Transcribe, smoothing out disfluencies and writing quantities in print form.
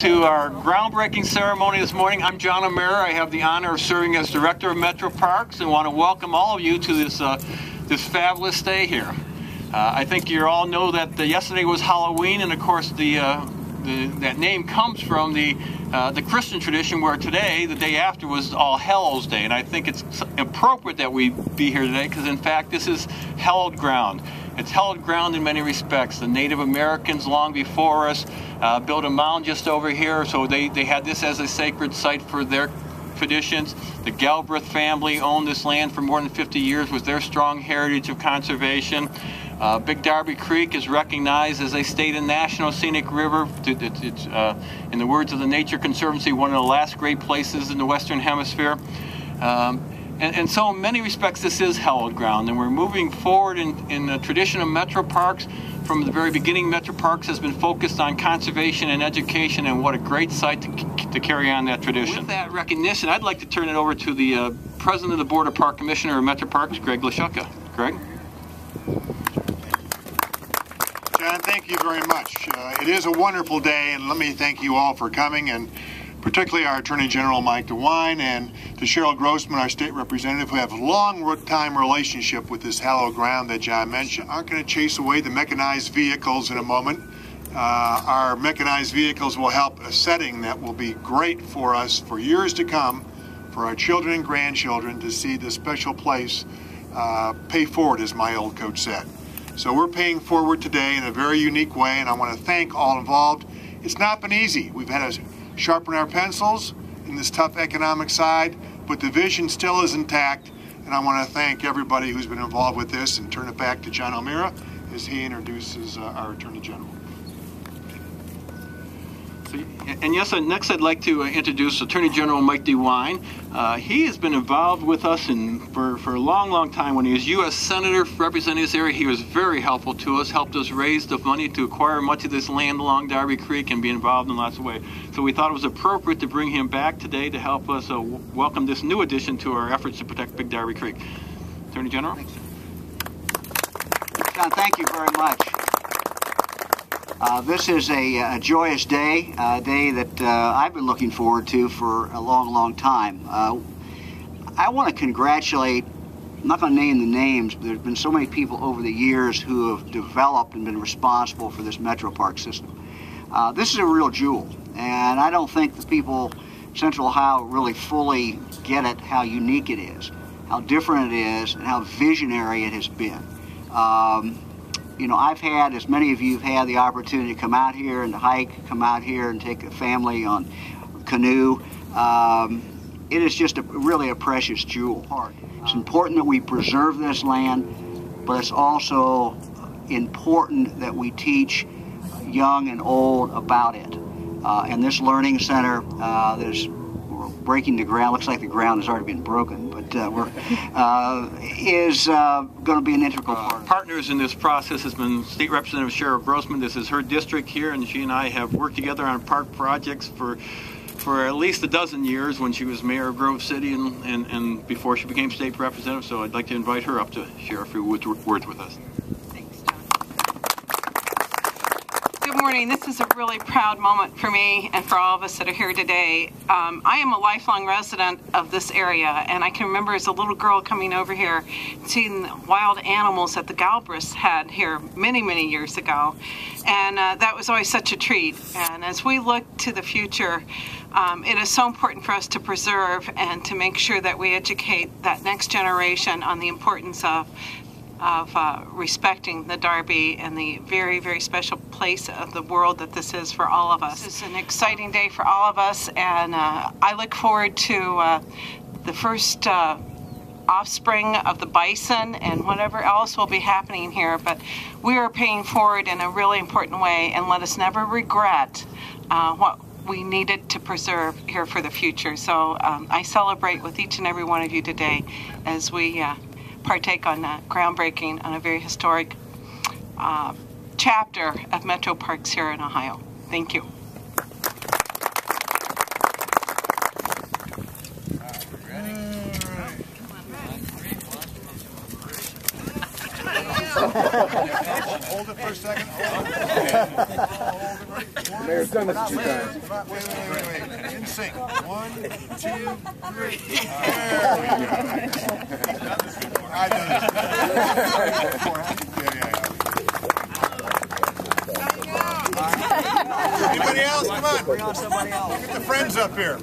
To our groundbreaking ceremony this morning. I'm John O'Meara. I have the honor of serving as director of MetroParks and want to welcome all of you to this fabulous day here. I think you all know that yesterday was Halloween, and of course that name comes from the Christian tradition, where today, the day after, was All Hallows Day, and I think it's appropriate that we be here today because, in fact, this is hallowed ground. It's hallowed ground in many respects. The Native Americans, long before us, built a mound just over here, so they had this as a sacred site for their traditions. The Galbraith family owned this land for more than 50 years with their strong heritage of conservation. Big Darby Creek is recognized as a state and national scenic river. It's in the words of the Nature Conservancy, one of the last great places in the Western Hemisphere. And so in many respects this is hallowed ground, and we're moving forward in the tradition of MetroParks. From the very beginning, MetroParks has been focused on conservation and education, and what a great site to carry on that tradition. With that recognition, I'd like to turn it over to the President of the Board of Park Commissioner of MetroParks, Greg Lashutka. Greg? John, thank you very much. It is a wonderful day, and let me thank you all for coming, and particularly our Attorney General, Mike DeWine, and to Cheryl Grossman, our state representative, who have a long-time relationship with this hallowed ground that John mentioned. Aren't going to chase away the mechanized vehicles in a moment. Our mechanized vehicles will help a setting that will be great for us for years to come, for our children and grandchildren to see this special place pay forward, as my old coach said. So we're paying forward today in a very unique way, and I want to thank all involved. It's not been easy. We've had to sharpen our pencils in this tough economic side, but the vision still is intact, and I want to thank everybody who's been involved with this and turn it back to John O'Meara as he introduces our Attorney General. And yes, next I'd like to introduce Attorney General Mike DeWine. He has been involved with us for a long, long time. When he was U.S. Senator representing this area, he was very helpful to us, helped us raise the money to acquire much of this land along Darby Creek and be involved in lots of ways. So we thought it was appropriate to bring him back today to help us welcome this new addition to our efforts to protect Big Darby Creek. Attorney General? Thanks. John, thank you very much. This is a joyous day, a day that I've been looking forward to for a long, long time. I want to congratulate, I'm not going to name the names, but there's been so many people over the years who have developed and been responsible for this MetroPark system. This is a real jewel, and I don't think the people in Central Ohio really fully get it, how unique it is, how different it is, and how visionary it has been. You know, I've had, as many of you have had, the opportunity to come out here and to hike, come out here and take a family on canoe. It is just really a precious jewel. It's important that we preserve this land, but it's also important that we teach young and old about it. And this learning center, we're breaking the ground. Looks like the ground has already been broken, but is going to be an integral part. Partners in this process has been State Representative Cheryl Grossman. This is her district here, and she and I have worked together on park projects for at least a dozen years when she was mayor of Grove City and before she became state representative. So I'd like to invite her up to share a few words with us. Good morning. This is a really proud moment for me and for all of us that are here today. I am a lifelong resident of this area, and I can remember as a little girl coming over here, seeing the wild animals that the Galbraiths had here many, many years ago, and that was always such a treat. And as we look to the future, it is so important for us to preserve and to make sure that we educate that next generation on the importance of respecting the Darby and the very, very special place of the world that this is for all of us. This is an exciting day for all of us, and I look forward to the first offspring of the bison and whatever else will be happening here. But we are paying forward in a really important way, and let us never regret what we needed to preserve here for the future. So I celebrate with each and every one of you today as we partake on groundbreaking on a very historic chapter of MetroParks here in Ohio. Thank you. Hold it for a second. Okay. Hold it. Mayor's done this a few times. Wait. In sync. 1, 2, 3. I've done this before. Anybody else? Come on. Get the friends up here.